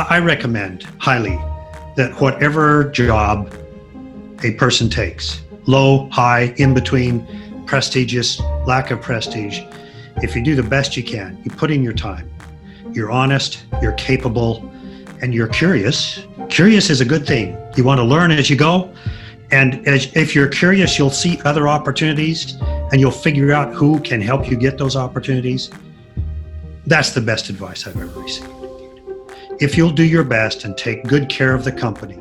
I recommend highly that whatever job a person takes, low, high, in between, prestigious, lack of prestige, if you do the best you can, you put in your time, you're honest, you're capable, and you're curious. Curious is a good thing. You want to learn as you go. And if you're curious, you'll see other opportunities and you'll figure out who can help you get those opportunities. That's the best advice I've ever received. If you'll do your best and take good care of the company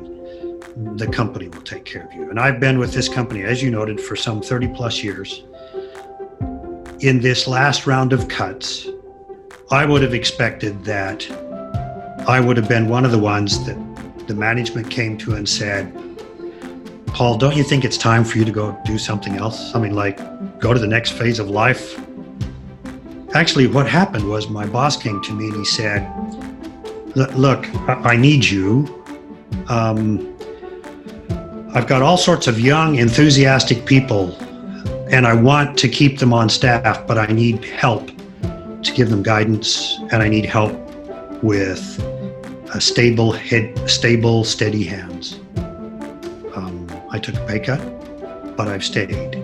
will take care of you. And I've been with this company, as you noted, for some 30 plus years. In this last round of cuts, I would have expected that I would have been one of the ones that the management came to and said, Paul, don't you think it's time for you to go do something else? I mean, like, go to the next phase of life? Actually, what happened was my boss came to me and he said, look, I need you. I've got all sorts of young, enthusiastic people, and I want to keep them on staff, but I need help to give them guidance, and I need help with a stable head, steady hands. I took a pay cut, but I've stayed.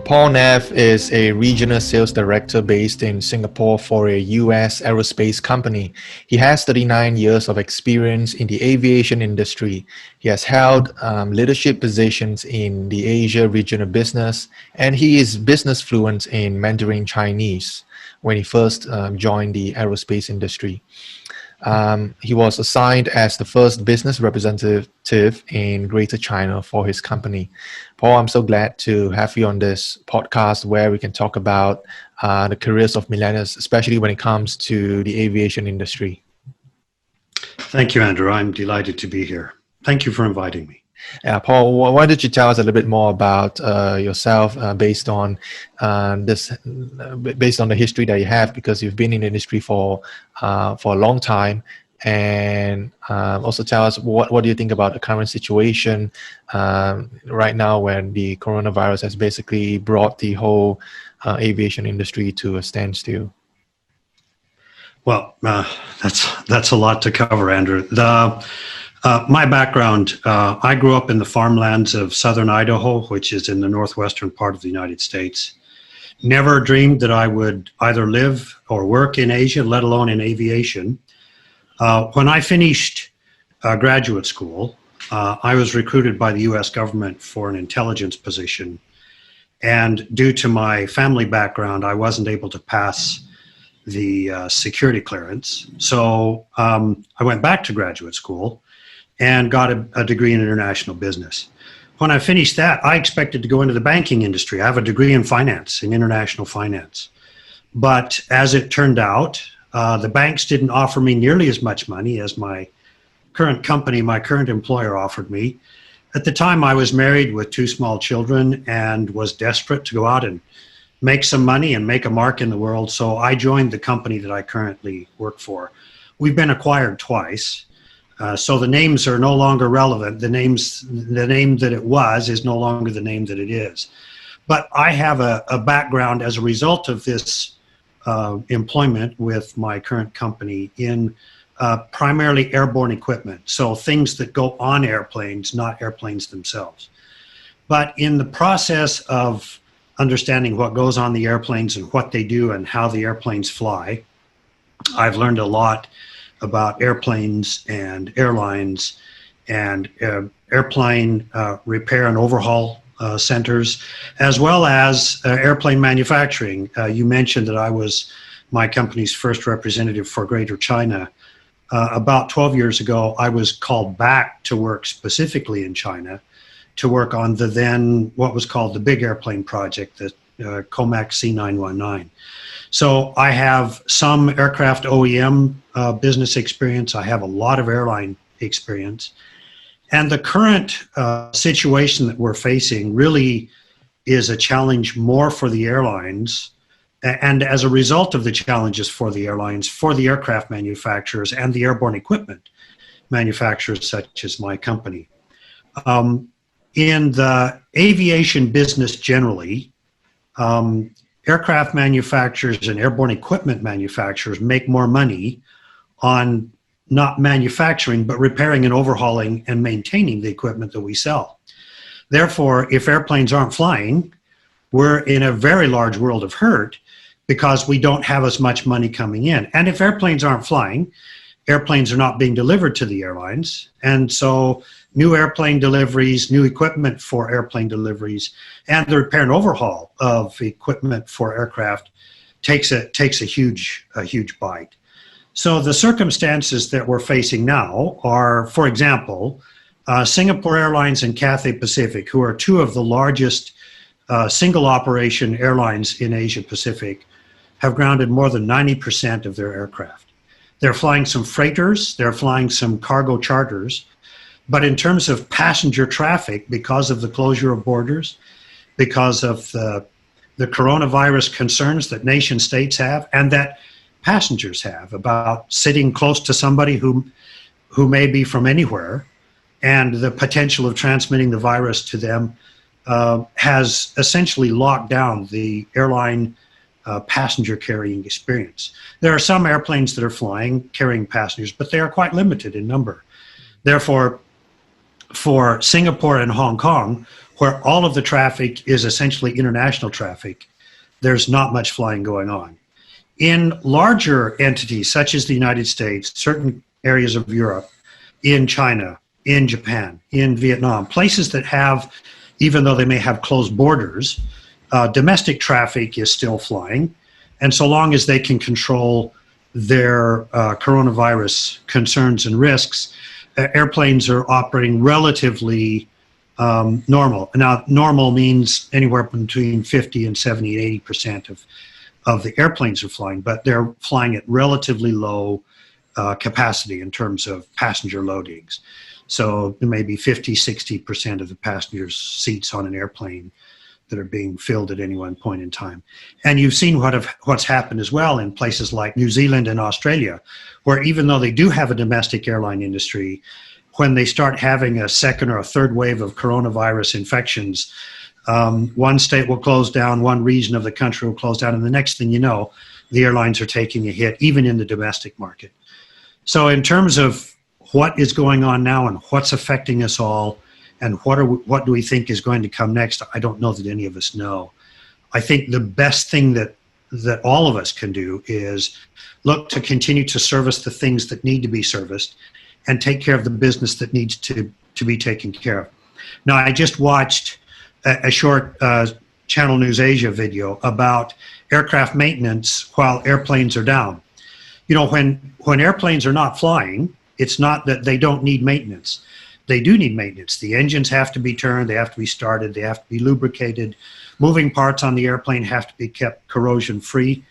Paul Neff is a regional sales director based in Singapore for a US aerospace company. He has 39 years of experience in the aviation industry. He has held leadership positions in the Asia regional business, and he is business fluent in Mandarin Chinese when he first joined the aerospace industry. He was assigned as the first business representative in Greater China for his company. Paul, I'm so glad to have you on this podcast where we can talk about the careers of millennials, especially when it comes to the aviation industry. Thank you, Andrew. I'm delighted to be here. Thank you for inviting me. Paul, why don't you tell us a little bit more about yourself based on the history that you have, because you've been in the industry for a long time, and also tell us what do you think about the current situation right now when the coronavirus has basically brought the whole aviation industry to a standstill. Well, that's a lot to cover, Andrew. My background, I grew up in the farmlands of southern Idaho, which is in the northwestern part of the United States. Never dreamed that I would either live or work in Asia, let alone in aviation. When I finished graduate school, I was recruited by the US government for an intelligence position. And due to my family background, I wasn't able to pass the security clearance. So I went back to graduate school and got a degree in international business. When I finished that, I expected to go into the banking industry. I have a degree in finance, in international finance. But as it turned out, the banks didn't offer me nearly as much money as my current company, my current employer offered me. At the time, I was married with 2 small children and was desperate to go out and make some money and make a mark in the world. So I joined the company that I currently work for. We've been acquired twice. So the names are no longer relevant. The name that it was is no longer the name that it is. But I have a background as a result of this employment with my current company in primarily airborne equipment. So things that go on airplanes, not airplanes themselves. But in the process of understanding what goes on the airplanes and what they do and how the airplanes fly, I've learned a lot about airplanes and airlines and airplane repair and overhaul centers, as well as airplane manufacturing. You mentioned that I was my company's first representative for Greater China. About 12 years ago, I was called back to work specifically in China to work on the then what was called the Big Airplane Project, the COMAC C919. So I have some aircraft OEM business experience. I have a lot of airline experience. And the current situation that we're facing really is a challenge more for the airlines. And as a result of the challenges for the airlines, for the aircraft manufacturers and the airborne equipment manufacturers such as my company. In the aviation business generally, aircraft manufacturers and airborne equipment manufacturers make more money on not manufacturing, but repairing and overhauling and maintaining the equipment that we sell. Therefore, if airplanes aren't flying, we're in a very large world of hurt because we don't have as much money coming in. And if airplanes aren't flying, airplanes are not being delivered to the airlines. And so new airplane deliveries, new equipment for airplane deliveries, and the repair and overhaul of equipment for aircraft takes a huge bite. So the circumstances that we're facing now are, for example, Singapore Airlines and Cathay Pacific, who are two of the largest single operation airlines in Asia Pacific, have grounded more than 90% of their aircraft. They're flying some freighters, they're flying some cargo charters, but in terms of passenger traffic, because of the closure of borders, because of the coronavirus concerns that nation states have and that passengers have about sitting close to somebody who may be from anywhere, and the potential of transmitting the virus to them has essentially locked down the airline passenger carrying experience. There are some airplanes that are flying, carrying passengers, but they are quite limited in number. Therefore, for Singapore and Hong Kong, where all of the traffic is essentially international traffic, there's not much flying going on. In larger entities such as the United States, certain areas of Europe, in China, in Japan, in Vietnam, places that have, even though they may have closed borders, domestic traffic is still flying. And so long as they can control their coronavirus concerns and risks, airplanes are operating relatively normal. Now, normal means anywhere between 50 and 70, 80% of the airplanes are flying, but they're flying at relatively low capacity in terms of passenger loadings. So maybe 50, 60% of the passengers' seats on an airplane that are being filled at any one point in time. And you've seen what's happened as well in places like New Zealand and Australia, where even though they do have a domestic airline industry, when they start having a second or a third wave of coronavirus infections, one state will close down, one region of the country will close down, and the next thing you know, the airlines are taking a hit, even in the domestic market. So in terms of what is going on now and what's affecting us all, and what do we think is going to come next, I don't know that any of us know. I think the best thing that all of us can do is look to continue to service the things that need to be serviced and take care of the business that needs to be taken care of. Now, I just watched a short Channel News Asia video about aircraft maintenance while airplanes are down. You know, when airplanes are not flying, it's not that they don't need maintenance. They do need maintenance. The engines have to be turned, they have to be started, they have to be lubricated. Moving parts on the airplane have to be kept corrosion free.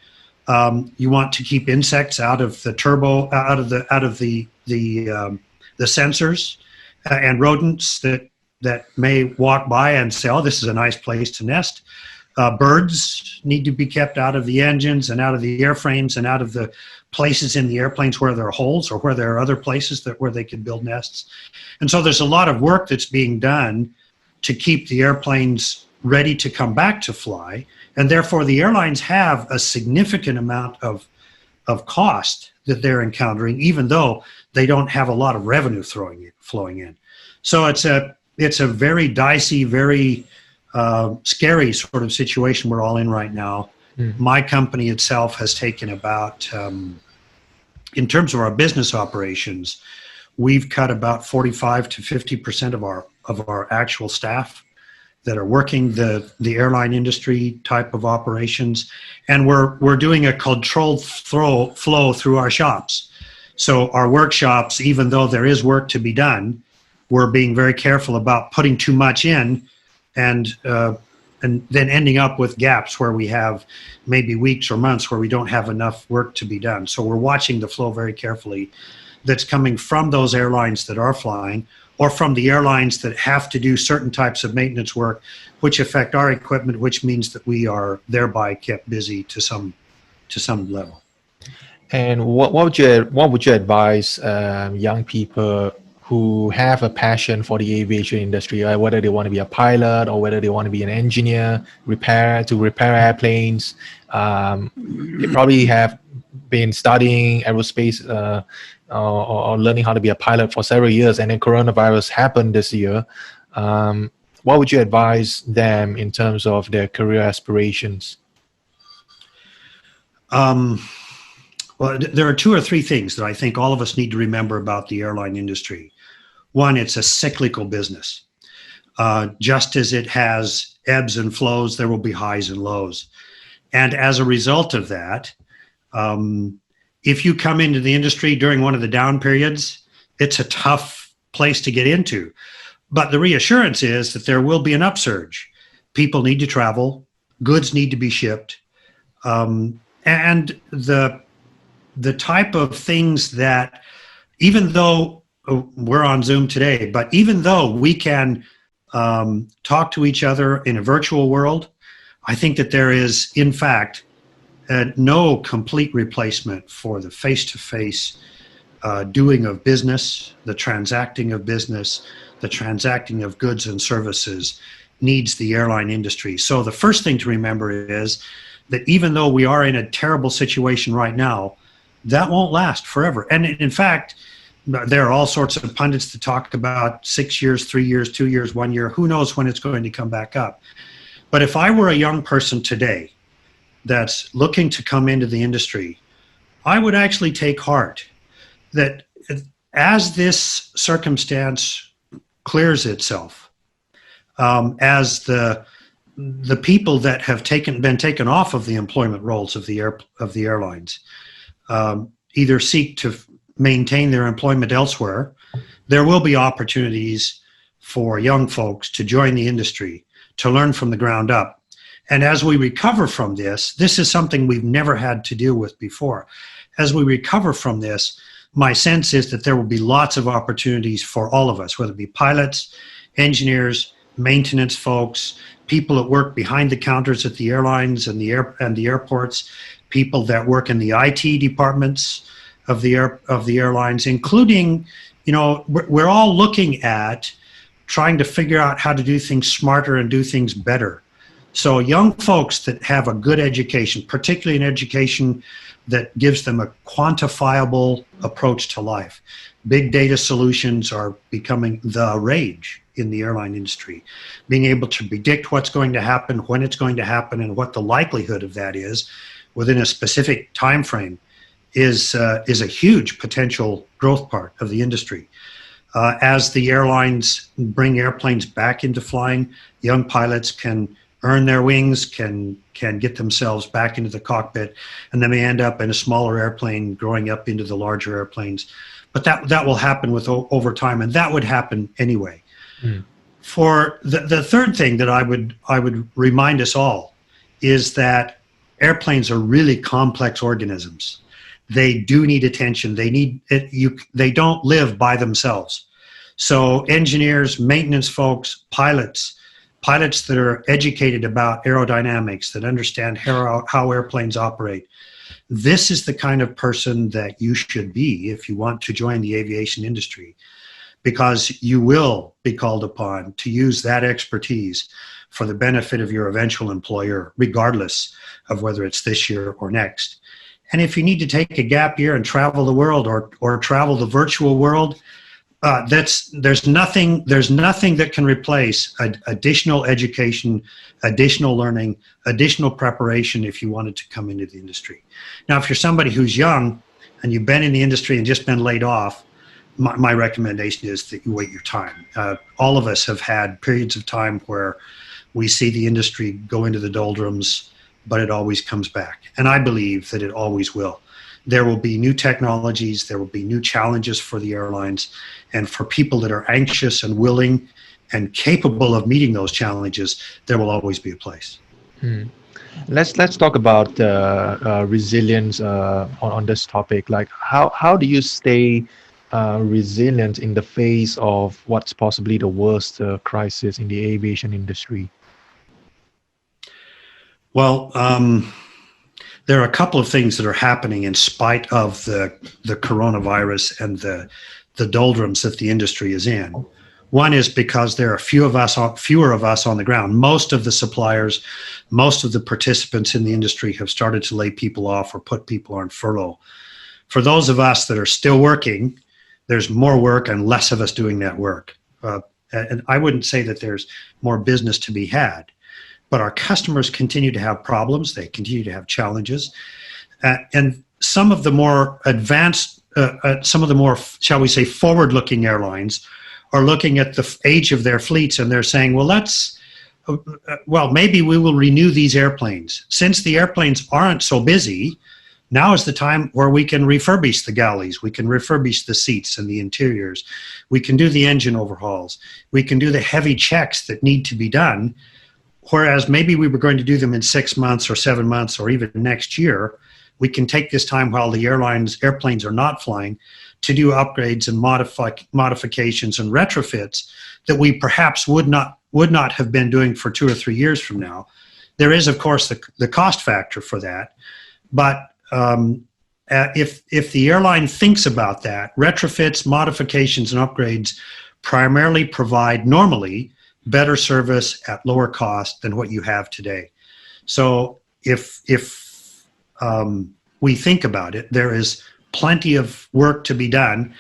You want to keep insects out of the turbo, out of the sensors, and rodents that may walk by and say, oh, this is a nice place to nest. Birds need to be kept out of the engines and out of the airframes and out of the places in the airplanes where there are holes or where there are other places where they can build nests. And so there's a lot of work that's being done to keep the airplanes ready to come back to fly. And therefore the airlines have a significant amount of cost that they're encountering, even though they don't have a lot of revenue flowing in. So it's a very dicey, very scary sort of situation we're all in right now. My company itself has taken about, in terms of our business operations, we've cut about 45 to 50% of our actual staff that are working the airline industry type of operations, and we're doing a controlled flow through our shops. So our workshops, even though there is work to be done, we're being very careful about putting too much in and then ending up with gaps where we have maybe weeks or months where we don't have enough work to be done. So we're watching the flow very carefully that's coming from those airlines that are flying, or from the airlines that have to do certain types of maintenance work, which affect our equipment, which means that we are thereby kept busy to some level. And what would you advise young people who have a passion for the aviation industry, whether they want to be a pilot or whether they want to be an engineer, repair airplanes? They probably have been studying aerospace or learning how to be a pilot for several years, and then coronavirus happened this year. What would you advise them in terms of their career aspirations? Well, there are two or three things that I think all of us need to remember about the airline industry. One, it's a cyclical business. Just as it has ebbs and flows, there will be highs and lows. And as a result of that, if you come into the industry during one of the down periods, it's a tough place to get into. But the reassurance is that there will be an upsurge. People need to travel, goods need to be shipped, and the type of things that, even though we're on Zoom today, but even though we can talk to each other in a virtual world, I think that there is, in fact, no complete replacement for the face-to-face doing of business, the transacting of business, the transacting of goods and services needs the airline industry. So the first thing to remember is that even though we are in a terrible situation right now, that won't last forever. And in fact, there are all sorts of pundits that talk about 6 years, 3 years, 2 years, 1 year. Who knows when it's going to come back up? But if I were a young person today that's looking to come into the industry, I would actually take heart that as this circumstance clears itself, as the people that have been taken off of the employment rolls of the airlines either seek to maintain their employment elsewhere, there will be opportunities for young folks to join the industry, to learn from the ground up. And as we recover from this is something we've never had to deal with before. As we recover from this, my sense is that there will be lots of opportunities for all of us, whether it be pilots, engineers, maintenance folks, people that work behind the counters at the airlines and the airports, people that work in the IT departments of the airlines, including, we're all looking at trying to figure out how to do things smarter and do things better. So young folks that have a good education, particularly an education that gives them a quantifiable approach to life. Big data solutions are becoming the rage in the airline industry. Being able to predict what's going to happen, when it's going to happen, and what the likelihood of that is within a specific time frame is a huge potential growth part of the industry. As the airlines bring airplanes back into flying, young pilots can earn their wings, can get themselves back into the cockpit, and they may end up in a smaller airplane growing up into the larger airplanes. But that will happen over time, and that would happen anyway. Mm. For the third thing that I would remind us all is that airplanes are really complex organisms. They do need attention. They don't live by themselves. So engineers, maintenance folks, pilots that are educated about aerodynamics, that understand how airplanes operate. This is the kind of person that you should be if you want to join the aviation industry, because you will be called upon to use that expertise for the benefit of your eventual employer, regardless of whether it's this year or next. And if you need to take a gap year and travel the world or travel the virtual world, there's nothing that can replace additional education, additional learning, additional preparation if you wanted to come into the industry. Now, if you're somebody who's young and you've been in the industry and just been laid off, my recommendation is that you wait your time. All of us have had periods of time where we see the industry go into the doldrums, but it always comes back. And I believe that it always will. There will be new technologies, there will be new challenges for the airlines, and for people that are anxious and willing and capable of meeting those challenges, there will always be a place. Let's talk about resilience on this topic. Like how do you stay resilient in the face of what's possibly the worst crisis in the aviation industry? Well, there are a couple of things that are happening in spite of the coronavirus and the doldrums that the industry is in. One is because there are fewer of us on the ground. Most of the suppliers, most of the participants in the industry have started to lay people off or put people on furlough. For those of us that are still working, there's more work and less of us doing that work. And I wouldn't say that there's more business to be had, but our customers continue to have problems. They continue to have challenges. And some of the more advanced, some of the more, shall we say, forward-looking airlines are looking at the age of their fleets and they're saying, well, maybe we will renew these airplanes. Since the airplanes aren't so busy, now is the time where we can refurbish the galleys, we can refurbish the seats and the interiors, we can do the engine overhauls, we can do the heavy checks that need to be done, whereas maybe we were going to do them in 6 months or 7 months or even next year. We can take this time while the airplanes are not flying to do upgrades and modifications and retrofits that we perhaps would not have been doing for 2 or 3 years from now. There is, of course, the cost factor for that, but if the airline thinks about that, retrofits, modifications, and upgrades primarily provide normally better service at lower cost than what you have today. So if we think about it, there is plenty of work to be done.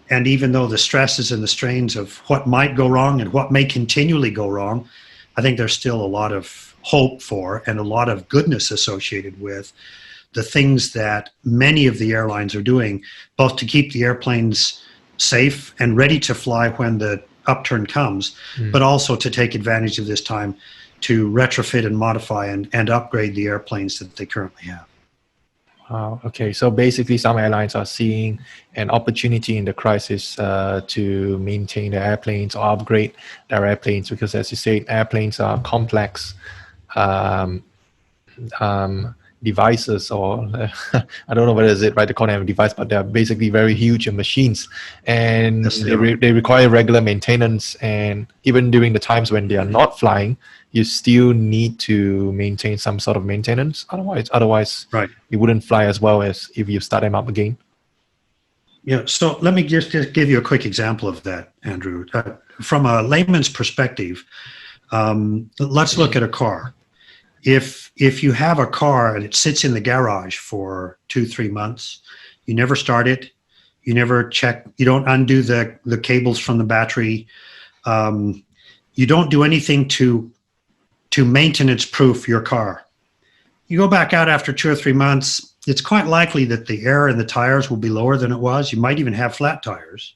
And even though the stresses and the strains of what might go wrong and what may continually go wrong, I think there's still a lot of hope for and a lot of goodness associated with the things that many of the airlines are doing, both to keep the airplanes safe and ready to fly when the upturn comes, but also to take advantage of this time to retrofit and modify and upgrade the airplanes that they currently have. Wow. Okay. So basically, some airlines are seeing an opportunity in the crisis to maintain their airplanes or upgrade their airplanes because, as you said, airplanes are complex devices, or I don't know whether it's right to call them a device, but they're basically very huge machines, and yes, they require regular maintenance. And even during the times when they are not flying, you still need to maintain some sort of maintenance. Otherwise, right, it wouldn't fly as well as if you start them up again. Yeah. So let me just give you a quick example of that, Andrew. From a layman's perspective, let's look at a car. If you have a car and it sits in the garage for 2-3 months, you never start it, you never check, you don't undo the cables from the battery, you don't do anything to maintenance proof your car. You go back out after 2 or 3 months, it's quite likely that the air in the tires will be lower than it was. You might even have flat tires.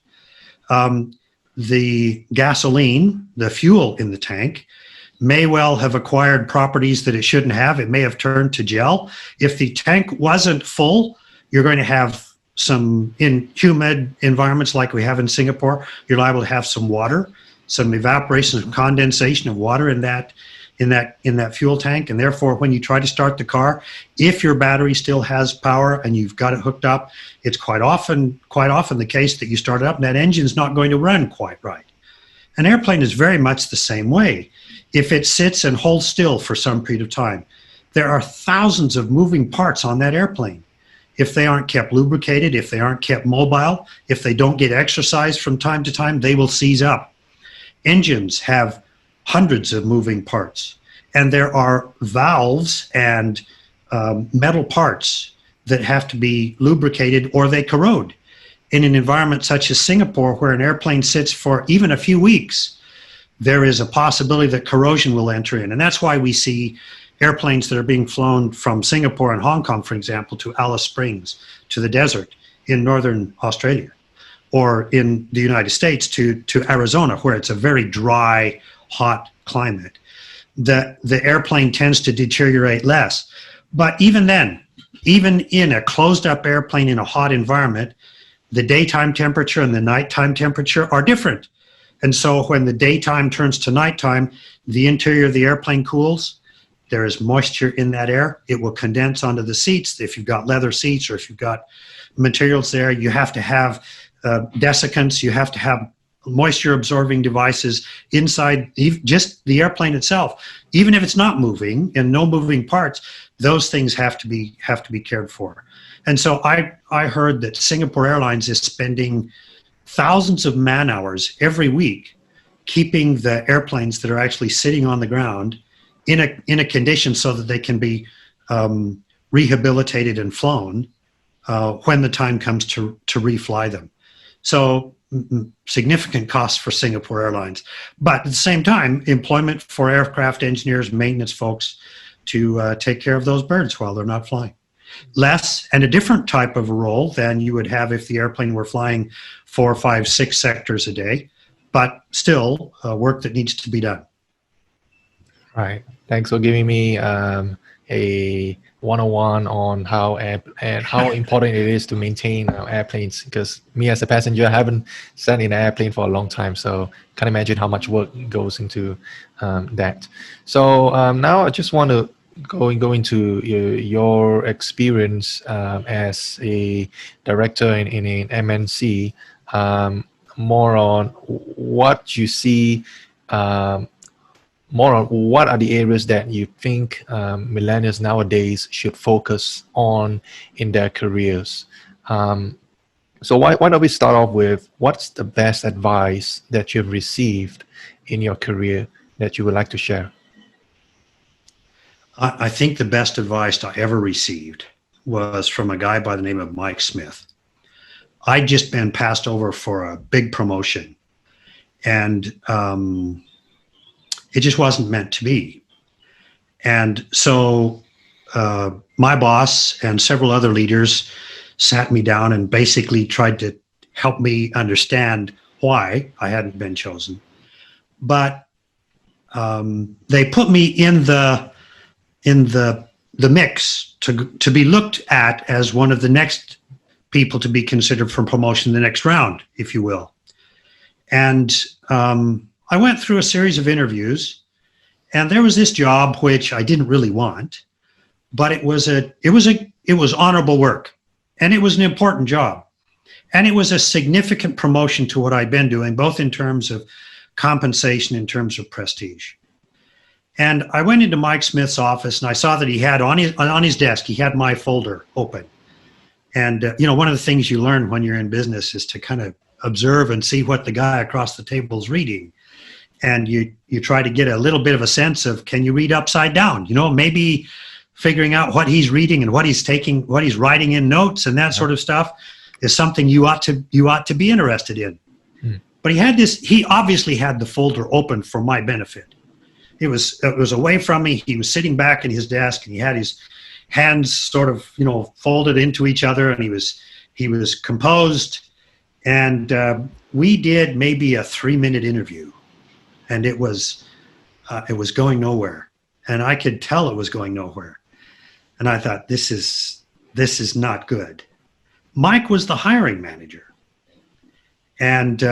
The gasoline, the fuel in the tank, may well have acquired properties that it shouldn't have. It may have turned to gel. If the tank wasn't full, you're going to have some, in humid environments like we have in Singapore, you're liable to have some water, some evaporation, some condensation of water in that fuel tank. And therefore, when you try to start the car, if your battery still has power and you've got it hooked up, it's quite often the case that you start it up and that engine's not going to run quite right. An airplane is very much the same way. If it sits and holds still for some period of time, there are thousands of moving parts on that airplane. If they aren't kept lubricated, if they aren't kept mobile, if they don't get exercise from time to time, they will seize up. Engines have hundreds of moving parts, and there are valves and metal parts that have to be lubricated or they corrode. In an environment such as Singapore, where an airplane sits for even a few weeks, there is a possibility that corrosion will enter in. And that's why we see airplanes that are being flown from Singapore and Hong Kong, for example, to Alice Springs, to the desert in northern Australia, or in the United States to Arizona, where it's a very dry, hot climate. The airplane tends to deteriorate less. But even then, even in a closed up airplane in a hot environment, the daytime temperature and the nighttime temperature are different. And so when the daytime turns to nighttime, the interior of the airplane cools. There is moisture in that air. It will condense onto the seats. If you've got leather seats or if you've got materials there, you have to have desiccants. You have to have moisture absorbing devices inside just the airplane itself. Even if it's not moving and no moving parts, those things have to be cared for. And so I heard that Singapore Airlines is spending thousands of man hours every week keeping the airplanes that are actually sitting on the ground in a condition so that they can be rehabilitated and flown when the time comes to refly them. So significant costs for Singapore Airlines, but at the same time, employment for aircraft engineers, maintenance folks to take care of those birds while they're not flying. Less and a different type of a role than you would have if the airplane were flying 4, 5, 6 sectors a day, but still work that needs to be done. Right. Thanks for giving me a 101 on how important it is to maintain airplanes, because me as a passenger, I haven't sat in an airplane for a long time, so can't imagine how much work goes into that. So now I just want to go into your experience as a director in an MNC, more on what you see, more on what are the areas that you think millennials nowadays should focus on in their careers. So why don't we start off with what's the best advice that you've received in your career that you would like to share? I think the best advice I ever received was from a guy by the name of Mike Smith. I'd just been passed over for a big promotion, and it just wasn't meant to be. And so my boss and several other leaders sat me down and basically tried to help me understand why I hadn't been chosen. But they put me in the mix to be looked at as one of the next people to be considered for promotion, the next round, if you will. And I went through a series of interviews, and there was this job which I didn't really want, but it was honorable work, and it was an important job, and it was a significant promotion to what I'd been doing, both in terms of compensation, in terms of prestige. And I went into Mike Smith's office, and I saw that he had on his desk, he had my folder open. And one of the things you learn when you're in business is to kind of observe and see what the guy across the table is reading. And you try to get a little bit of a sense of, can you read upside down? Maybe figuring out what he's reading and what he's writing in notes and that sort of stuff is something you ought to be interested in. But he obviously had the folder open for my benefit. It was away from me. He was sitting back at his desk, and he had his hands sort of, folded into each other, and he was composed. And we did maybe a 3-minute interview, and it was going nowhere, and I could tell it was going nowhere. And I thought, this is not good. Mike was the hiring manager, and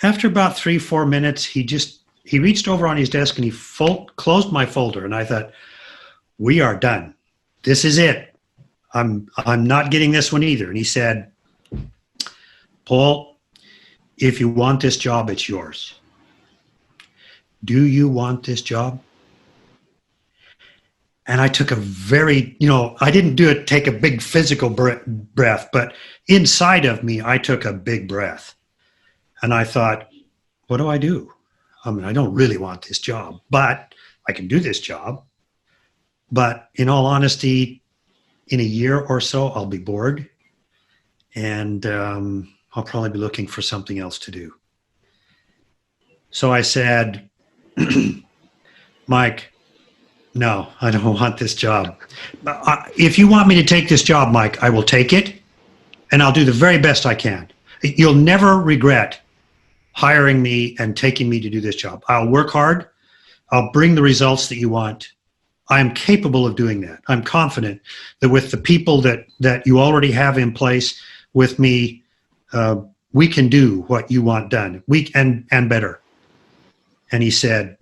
after about 3-4 minutes, he reached over on his desk and he closed my folder, and I thought, we are done. This is it. I'm not getting this one either. And he said, Paul, if you want this job, it's yours. Do you want this job? And I took a very, I didn't take a big physical breath, but inside of me, I took a big breath. And I thought, what do I do? I mean, I don't really want this job, but I can do this job. But in all honesty, in a year or so, I'll be bored, and I'll probably be looking for something else to do. So I said, Mike, no, I don't want this job. If you want me to take this job, Mike, I will take it, and I'll do the very best I can. You'll never regret hiring me and taking me to do this job. I'll work hard. I'll bring the results that you want. I am capable of doing that. I'm confident that with the people that you already have in place with me, we can do what you want done. And better. And he said,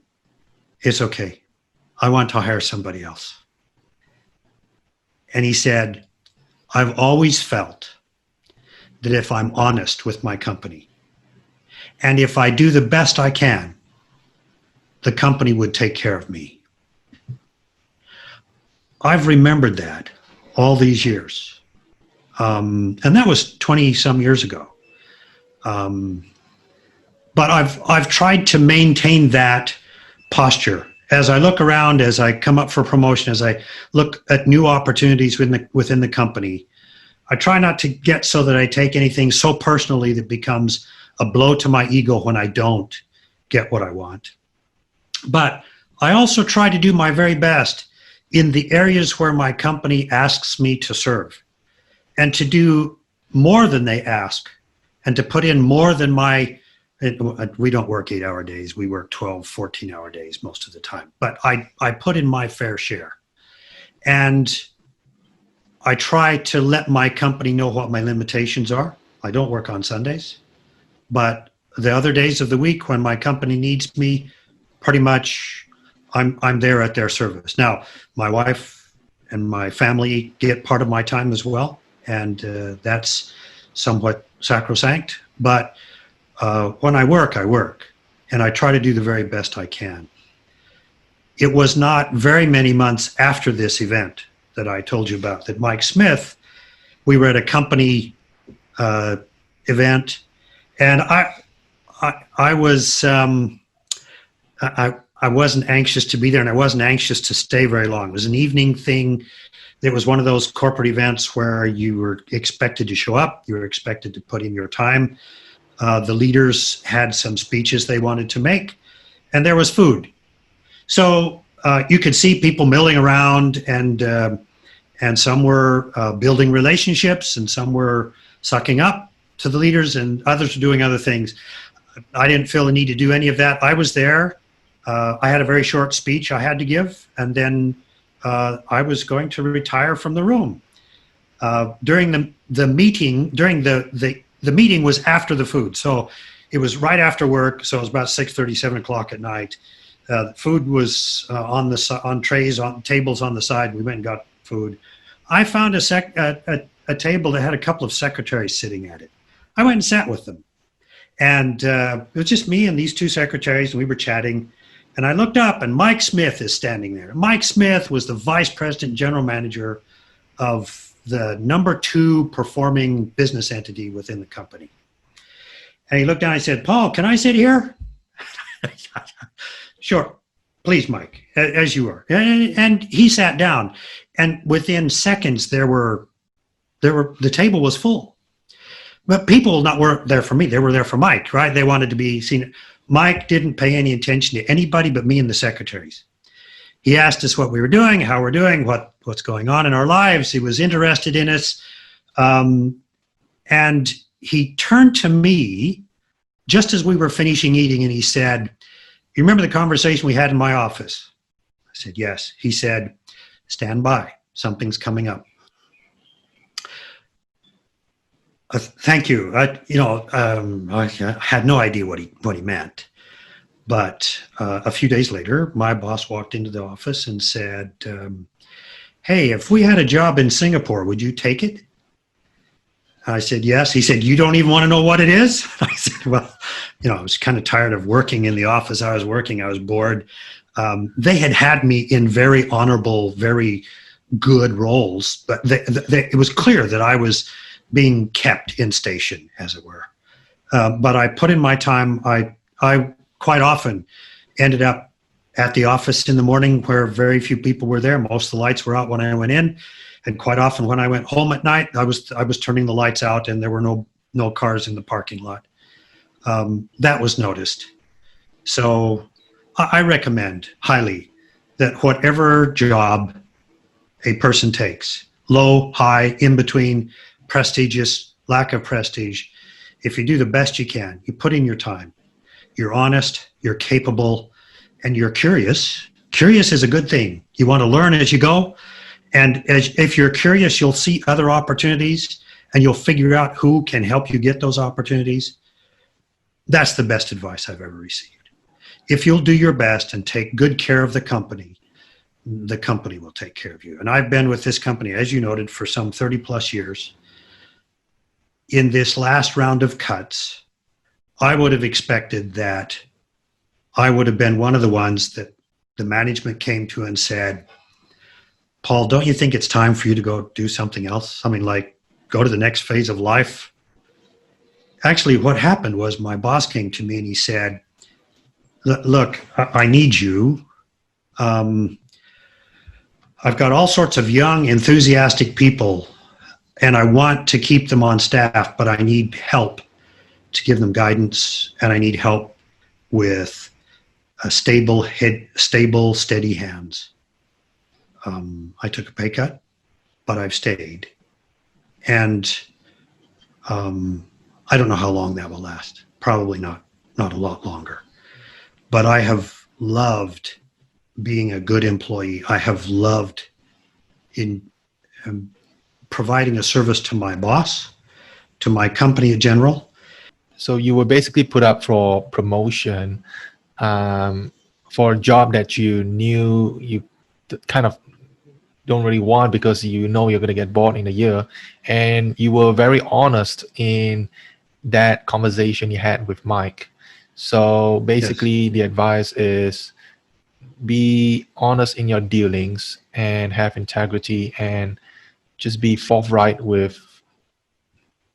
it's okay. I want to hire somebody else. And he said, I've always felt that if I'm honest with my company, and if I do the best I can, the company would take care of me. I've remembered that all these years. And that was 20 some years ago. but I've tried to maintain that posture. As I look around, as I come up for promotion, as I look at new opportunities within the company, I try not to get so that I take anything so personally that becomes a blow to my ego when I don't get what I want. But I also try to do my very best in the areas where my company asks me to serve, and to do more than they ask, and to put in more than we don't work 8-hour days. We work 12, 14-hour days most of the time. But I put in my fair share. And I try to let my company know what my limitations are. I don't work on Sundays. But the other days of the week when my company needs me, pretty much I'm there at their service. Now, my wife and my family get part of my time as well. And that's somewhat sacrosanct. But when I work, and I try to do the very best I can. It was not very many months after this event that I told you about that Mike Smith, we were at a company event, and I wasn't anxious to be there, and I wasn't anxious to stay very long. It was an evening thing. It was one of those corporate events where you were expected to show up, you were expected to put in your time. The leaders had some speeches they wanted to make, and there was food. So you could see people milling around, and some were building relationships, and some were sucking up to the leaders, and others were doing other things. I didn't feel the need to do any of that. I was there. I had a very short speech I had to give, and then I was going to retire from the room. During the meeting, the meeting was after the food, so it was right after work. So it was about 6:30, 7 o'clock at night. Food was on trays, on tables on the side. We went and got food. I found a table that had a couple of secretaries sitting at it. I went and sat with them, and it was just me and these two secretaries, and we were chatting. And I looked up, and Mike Smith is standing there. Mike Smith was the vice president, general manager of the number 2 performing business entity within the company. And he looked down and he said, "Paul, can I sit here?" "Sure, please, Mike, as you are." And he sat down, and within seconds, the table was full. But people weren't there for me. They were there for Mike, right? They wanted to be seen. Mike didn't pay any attention to anybody but me and the secretaries. He asked us what we were doing, how we're doing, what's going on in our lives. He was interested in us. And he turned to me just as we were finishing eating, and he said, "You remember the conversation we had in my office?" I said, "Yes." He said, "Stand by. Something's coming up." Thank you. I had no idea what he meant. But a few days later, my boss walked into the office and said, "Hey, if we had a job in Singapore, would you take it?" I said, "Yes." He said, "You don't even want to know what it is?" I said, "Well, I was kind of tired of working in the office. I was bored. They had me in very honorable, very good roles, but it was clear that I was being kept in station, as it were. But I put in my time. I quite often ended up at the office in the morning where very few people were there. Most of the lights were out when I went in. And quite often when I went home at night, I was turning the lights out, and there were no cars in the parking lot. That was noticed. So I recommend highly that whatever job a person takes, low, high, in between, prestigious, lack of prestige, if you do the best you can, you put in your time, you're honest, you're capable, and you're curious. Curious is a good thing. You want to learn as you go. And if you're curious, you'll see other opportunities, and you'll figure out who can help you get those opportunities. That's the best advice I've ever received. If you'll do your best and take good care of the company will take care of you. And I've been with this company, as you noted, for some 30 plus years. In this last round of cuts, I would have expected that I would have been one of the ones that the management came to and said, "Paul, don't you think it's time for you to go do something else? Something like go to the next phase of life?" actually what happened was my boss came to me and he said, look, I need you. I've got all sorts of young, enthusiastic people, and I want to keep them on staff, but I need help to give them guidance, and I need help with a stable head, stable, steady hands. I took a pay cut, but I've stayed. And I don't know how long that will last. Probably not a lot longer. But I have loved being a good employee. I have loved in providing a service to my boss, to my company in general. So you were basically put up for promotion for a job that you knew you kind of don't really want because you know you're going to get bored in a year. And you were very honest in that conversation you had with Mike. So basically, yes, the advice is be honest in your dealings and have integrity and just be forthright with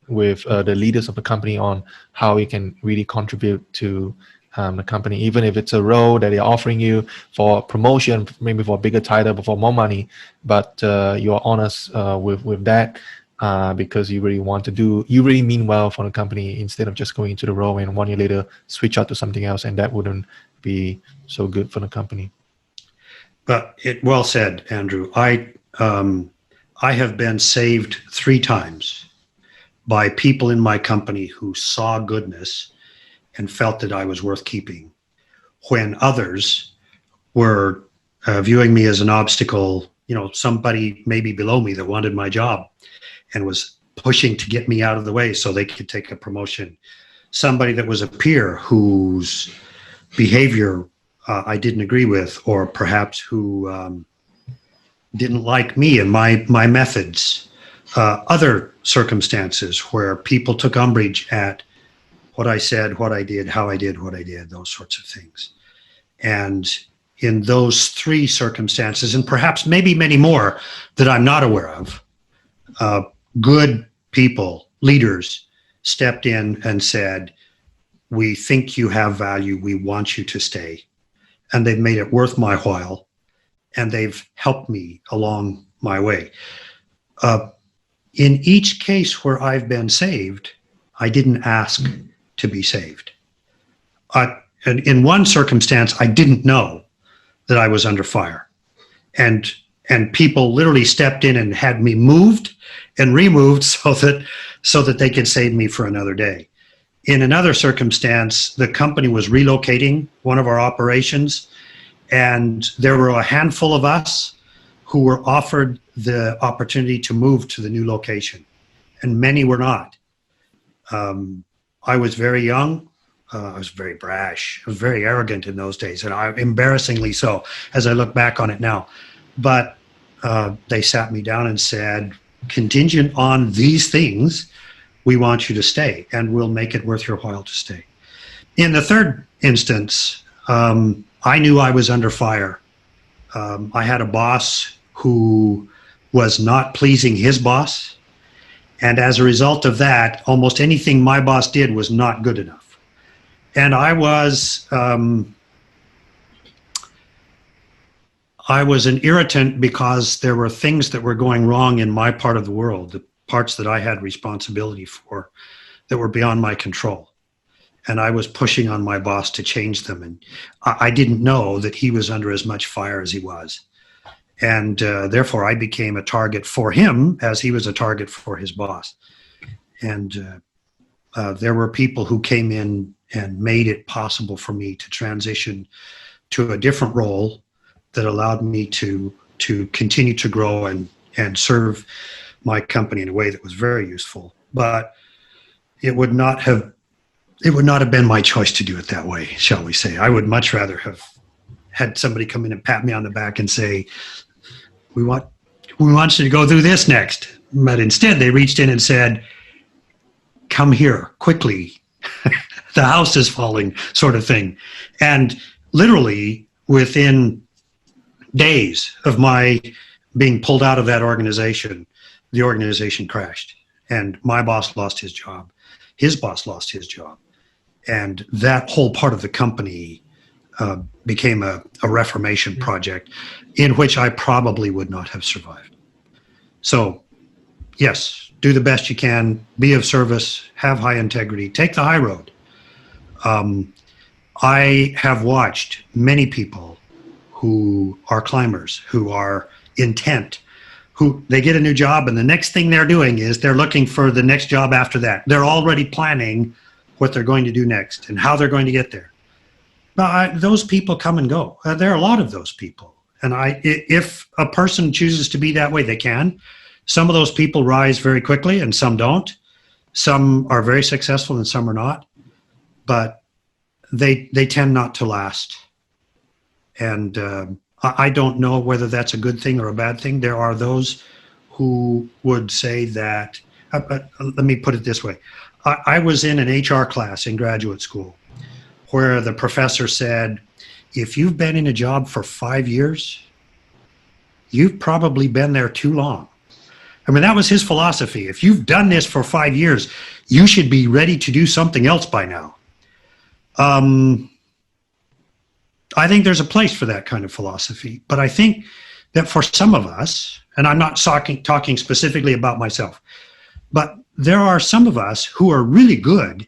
the leaders of the company on how you can really contribute to the company, even if it's a role that they're offering you for promotion, maybe for a bigger title, but for more money. But you're honest with that because you really want to do, you really mean well for the company instead of just going into the role and 1 year later switch out to something else, and that wouldn't be so good for the company. But well said, Andrew. I have been saved 3 times by people in my company who saw goodness and felt that I was worth keeping, when others were viewing me as an obstacle, somebody maybe below me that wanted my job and was pushing to get me out of the way so they could take a promotion. Somebody that was a peer whose behavior I didn't agree with, or perhaps who didn't like me and my methods. Other circumstances where people took umbrage at what I said, what I did, how I did what I did, those sorts of things. And in those 3 circumstances, and perhaps maybe many more that I'm not aware of, good people, leaders, stepped in and said, we think you have value, we want you to stay. And they've made it worth my while, and they've helped me along my way. In each case where I've been saved, I didn't ask to be saved. And in one circumstance, I didn't know that I was under fire. And people literally stepped in and had me moved and removed so that they could save me for another day. In another circumstance, the company was relocating one of our operations, and there were a handful of us who were offered the opportunity to move to the new location, and many were not. I was very young. I was very brash. I was very arrogant in those days, and embarrassingly so as I look back on it now. But they sat me down and said, contingent on these things, we want you to stay, and we'll make it worth your while to stay. In the third instance, I knew I was under fire. I had a boss who was not pleasing his boss. And as a result of that, almost anything my boss did was not good enough. And I was an irritant because there were things that were going wrong in my part of the world, the parts that I had responsibility for, that were beyond my control. And I was pushing on my boss to change them. And I didn't know that he was under as much fire as he was. And therefore, I became a target for him as he was a target for his boss. And there were people who came in and made it possible for me to transition to a different role that allowed me to continue to grow and serve my company in a way that was very useful. But it would not have been my choice to do it that way, shall we say. I would much rather have had somebody come in and pat me on the back and say, we want you to go through this next. But instead, they reached in and said, come here quickly. The house is falling, sort of thing. And literally within days of my being pulled out of that organization, the organization crashed. and my boss lost his job. His boss lost his job. And that whole part of the company became a reformation project in which I probably would not have survived. So, yes, do the best you can, be of service, have high integrity, take the high road. I have watched many people who are climbers, who are intent, who they get a new job and the next thing they're doing is they're looking for the next job after that. They're already planning what they're going to do next and how they're going to get there. Now, those people come and go. There are a lot of those people. And if a person chooses to be that way, they can. Some of those people rise very quickly and some don't. Some are very successful and some are not. But they tend not to last. And I don't know whether that's a good thing or a bad thing. There are those who would say that, let me put it this way. I was in an HR class in graduate school where the professor said, if you've been in a job for 5 years, you've probably been there too long. I mean, that was his philosophy. If you've done this for 5 years, you should be ready to do something else by now. I think there's a place for that kind of philosophy, but I think that for some of us, and I'm not talking specifically about myself, but there are some of us who are really good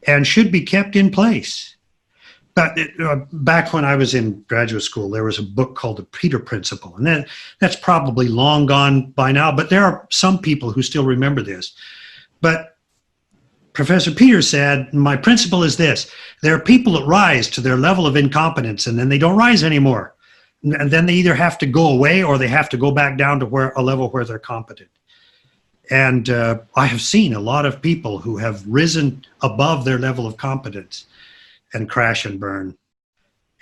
and should be kept in place. But back when I was in graduate school, there was a book called The Peter Principle, and that's probably long gone by now, but there are some people who still remember this. But Professor Peter said, my principle is this: there are people that rise to their level of incompetence and then they don't rise anymore. And then they either have to go away or they have to go back down to a level where they're competent. And I have seen a lot of people who have risen above their level of competence and crash and burn.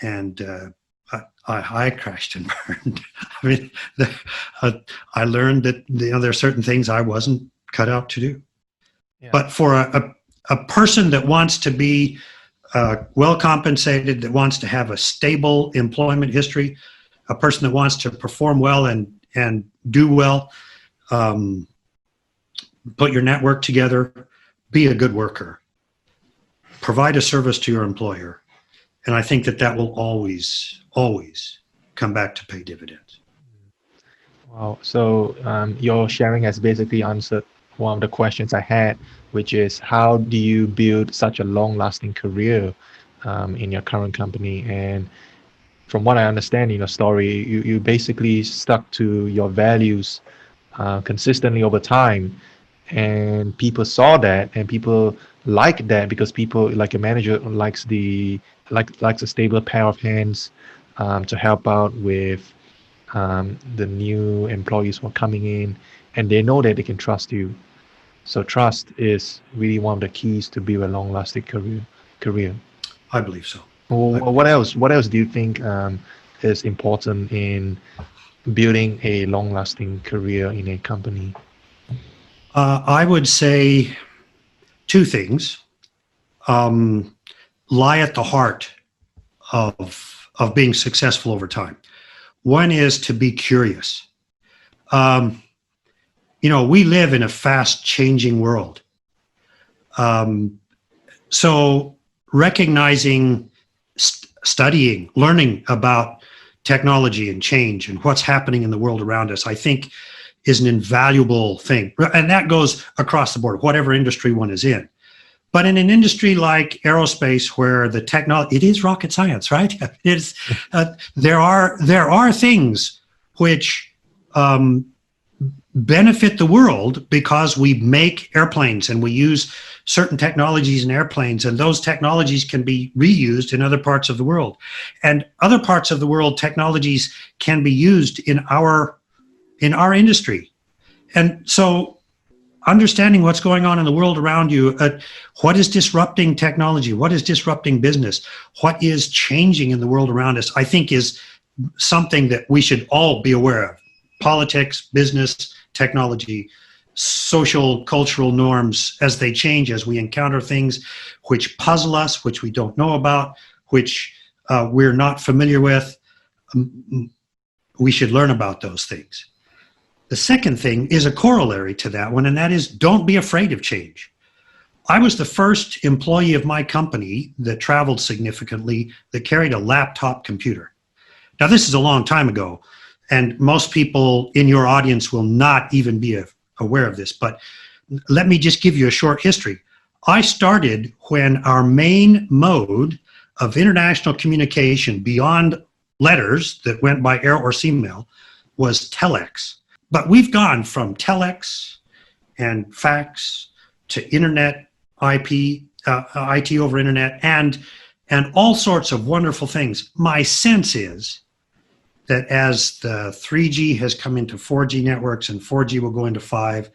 And I crashed and burned. I mean, I learned that there are certain things I wasn't cut out to do. Yeah. But for a person that wants to be well compensated, that wants to have a stable employment history, a person that wants to perform well and do well, put your network together, be a good worker, provide a service to your employer. And I think that will always, always come back to pay dividends. Wow. So your sharing has basically answered one of the questions I had, which is how do you build such a long-lasting career in your current company? And from what I understand in your story, you basically stuck to your values consistently over time, and people saw that, and people like that because people, like a manager, likes a stable pair of hands to help out with the new employees who are coming in, and they know that they can trust you. So trust is really one of the keys to build a long-lasting career. I believe so. Well, what else? What else do you think is important in building a long-lasting career in a company? I would say two things lie at the heart of being successful over time. One is to be curious. We live in a fast-changing world. So recognizing, studying, learning about technology and change and what's happening in the world around us, I think is an invaluable thing. And that goes across the board, whatever industry one is in. But in an industry like aerospace, where the technology, it is rocket science, right? There are things which benefit the world because we make airplanes and we use certain technologies in airplanes, and those technologies can be reused in other parts of the world. And other parts of the world, technologies can be used in our industry. And so understanding what's going on in the world around you, what is disrupting technology, what is disrupting business, what is changing in the world around us, I think is something that we should all be aware of. Politics, business, technology, social, cultural norms as they change, as we encounter things which puzzle us, which we don't know about, which we're not familiar with. We should learn about those things. The second thing is a corollary to that one, and that is don't be afraid of change. I was the first employee of my company that traveled significantly that carried a laptop computer. Now, this is a long time ago, and most people in your audience will not even be aware of this, but let me just give you a short history. I started when our main mode of international communication beyond letters that went by air or sea mail was telex. But we've gone from telex and fax to internet, IT over internet, and all sorts of wonderful things. My sense is that as the 3G has come into 4G networks and 4G will go into 5,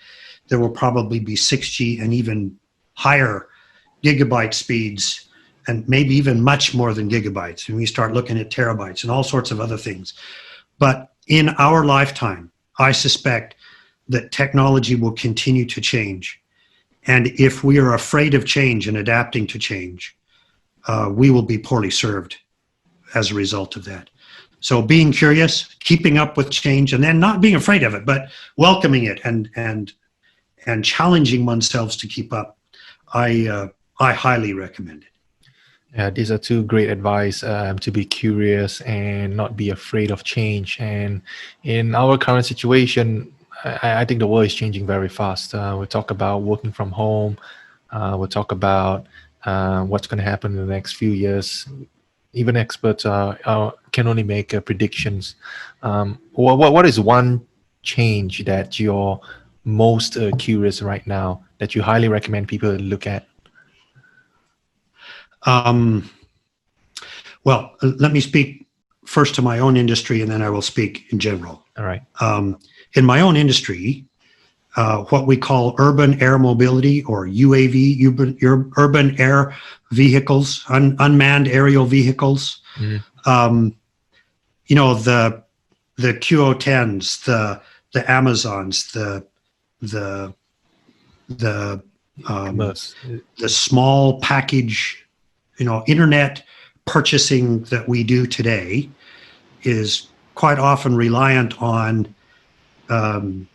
there will probably be 6G and even higher gigabyte speeds, and maybe even much more than gigabytes. And we start looking at terabytes and all sorts of other things. But in our lifetime, I suspect that technology will continue to change. And if we are afraid of change and adapting to change, we will be poorly served as a result of that. So being curious, keeping up with change, and then not being afraid of it, but welcoming it and challenging oneself to keep up, I highly recommend it. Yeah, these are two great advice, to be curious and not be afraid of change. And in our current situation, I think the world is changing very fast. We'll talk about working from home. We'll talk about what's going to happen in the next few years. Even experts can only make predictions. What is one change that you're most curious right now that you highly recommend people look at? Well, let me speak first to my own industry, and then I will speak in general. All right. In my own industry, what we call urban air mobility, or UAV, urban air vehicles, unmanned aerial vehicles. Mm. You know, the QO10s, the Amazons, the small package, you know, internet purchasing that we do today is quite often reliant on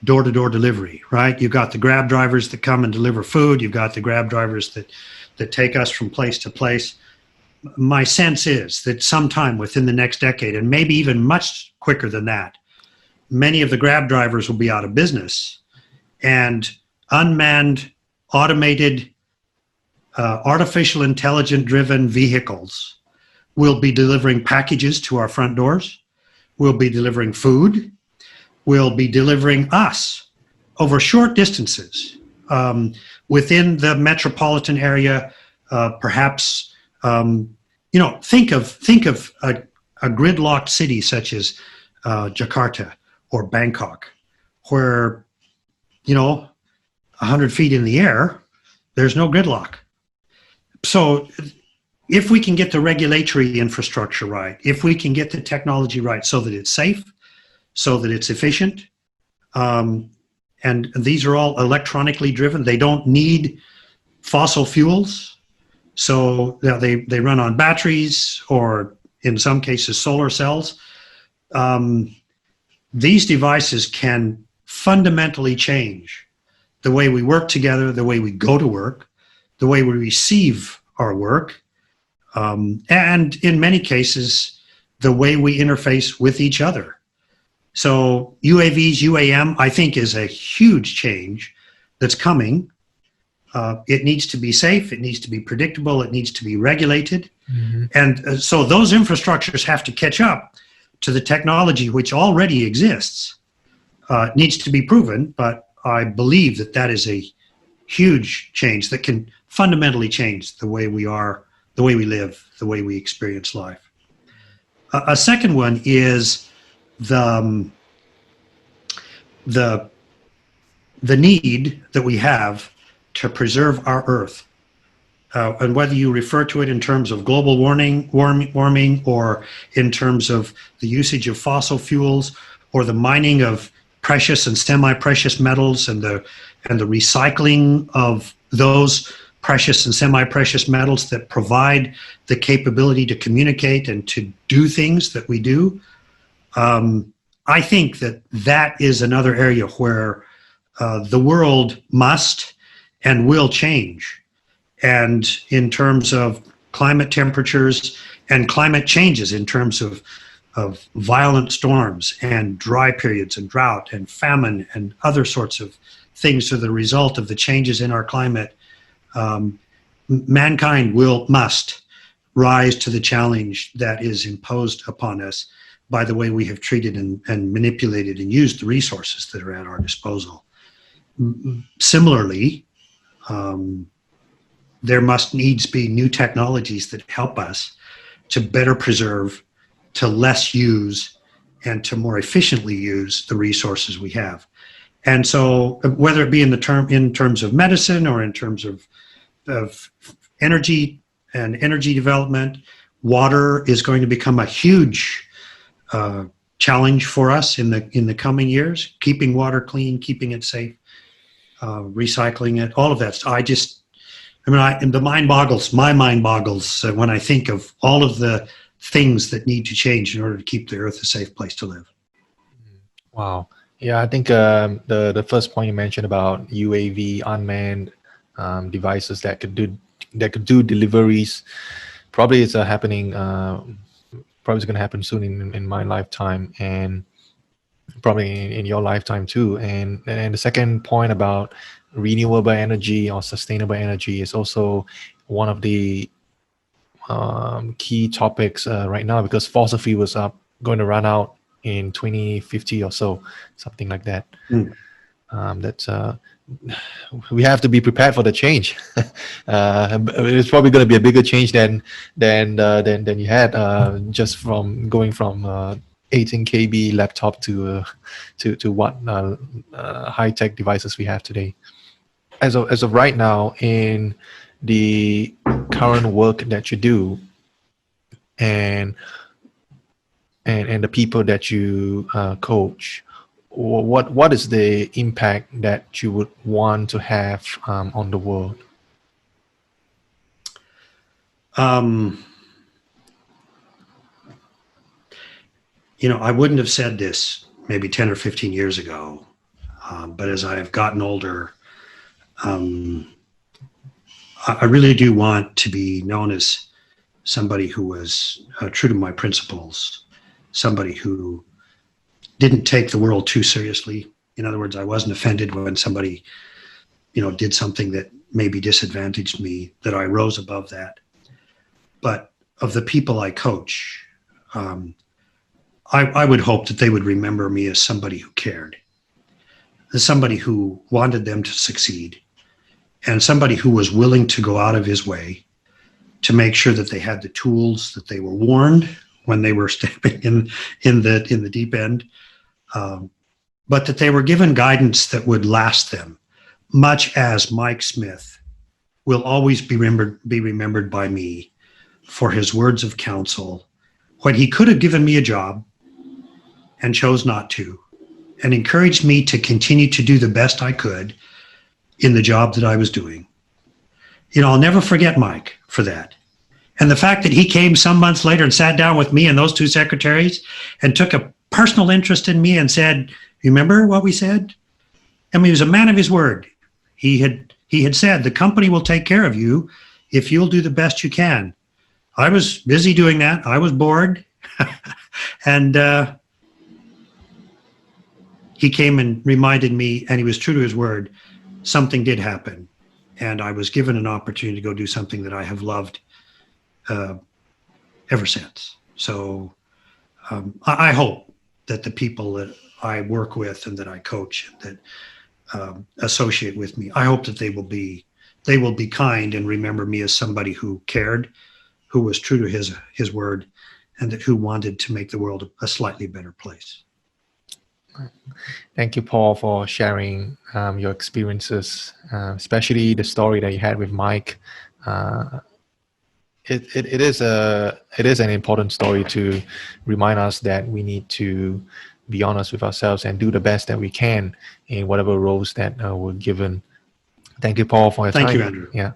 door-to-door delivery, right? You've got the Grab drivers that come and deliver food. You've got the Grab drivers that take us from place to place. My sense is that sometime within the next decade, and maybe even much quicker than that, many of the Grab drivers will be out of business, and unmanned, automated, artificial intelligence-driven vehicles will be delivering packages to our front doors, will be delivering food, will be delivering us over short distances within the metropolitan area. Perhaps, you know, think of a gridlocked city such as Jakarta or Bangkok, where, you know, 100 feet in the air, there's no gridlock. So if we can get the regulatory infrastructure right, if we can get the technology right so that it's safe, so that it's efficient, and these are all electronically driven. They don't need fossil fuels, so they run on batteries or in some cases solar cells. These devices can fundamentally change the way we work together, the way we go to work, the way we receive our work, and in many cases, the way we interface with each other. So UAVs, UAM, I think is a huge change that's coming. It needs to be safe, it needs to be predictable, it needs to be regulated. Mm-hmm. And so those infrastructures have to catch up to the technology which already exists. It needs to be proven, but I believe that is a huge change that can fundamentally change the way we are, the way we live, the way we experience life. A second one is the need that we have to preserve our Earth. And whether you refer to it in terms of global warming, or in terms of the usage of fossil fuels, or the mining of precious and semi-precious metals, and the recycling of those precious and semi-precious metals that provide the capability to communicate and to do things that we do. I think that is another area where the world must and will change. And in terms of climate temperatures and climate changes, in terms of violent storms and dry periods and drought and famine and other sorts of things are the result of the changes in our climate, mankind must rise to the challenge that is imposed upon us by the way we have treated and manipulated and used the resources that are at our disposal. Similarly, there must needs be new technologies that help us to better preserve, to less use, and to more efficiently use the resources we have. And so whether it be in terms of medicine or in terms of energy and energy development, water is going to become a huge challenge for us in the coming years. Keeping water clean, keeping it safe, recycling it, all of that. My mind boggles when I think of all of the things that need to change in order to keep the earth a safe place to live. Wow. Yeah, I think the first point you mentioned about UAV unmanned devices that could do deliveries probably is happening. Probably is going to happen soon in my lifetime, and probably in your lifetime too. And the second point about renewable energy or sustainable energy is also one of the key topics right now, because fossil fuels are going to run out in 2050 or so, something like that. We have to be prepared for the change. It's probably going to be a bigger change than you had just from going from 18 kb laptop to what high tech devices we have today. As of right now, in the current work that you do, and the people that you coach, what is the impact that you would want to have on the world? I wouldn't have said this maybe 10 or 15 years ago, but as I have gotten older, I really do want to be known as somebody who was true to my principles, somebody who didn't take the world too seriously. In other words, I wasn't offended when somebody, did something that maybe disadvantaged me, that I rose above that. But of the people I coach, I would hope that they would remember me as somebody who cared, as somebody who wanted them to succeed, and somebody who was willing to go out of his way to make sure that they had the tools, that they were warned when they were stepping in the deep end, but that they were given guidance that would last them, much as Mike Smith will always be remembered by me for his words of counsel when he could have given me a job and chose not to, and encouraged me to continue to do the best I could in the job that I was doing. I'll never forget Mike for that. And the fact that he came some months later and sat down with me and those two secretaries and took a personal interest in me and said, "Remember what we said?" I mean, he was a man of his word. He had said, "The company will take care of you if you'll do the best you can." I was busy doing that. I was bored. And he came and reminded me, and he was true to his word. Something did happen, and I was given an opportunity to go do something that I have loved ever since. So I hope that the people that I work with and that I coach and that associate with me, I hope that they will be kind and remember me as somebody who cared, who was true to his word, and who wanted to make the world a slightly better place. Thank you, Paul, for sharing your experiences, especially the story that you had with Mike. It is an important story to remind us that we need to be honest with ourselves and do the best that we can in whatever roles that we're given. Thank you, Paul, for your time. Thank you, Andrew. Yeah.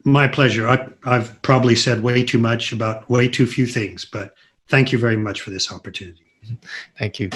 My pleasure. I've probably said way too much about way too few things, but thank you very much for this opportunity. Thank you.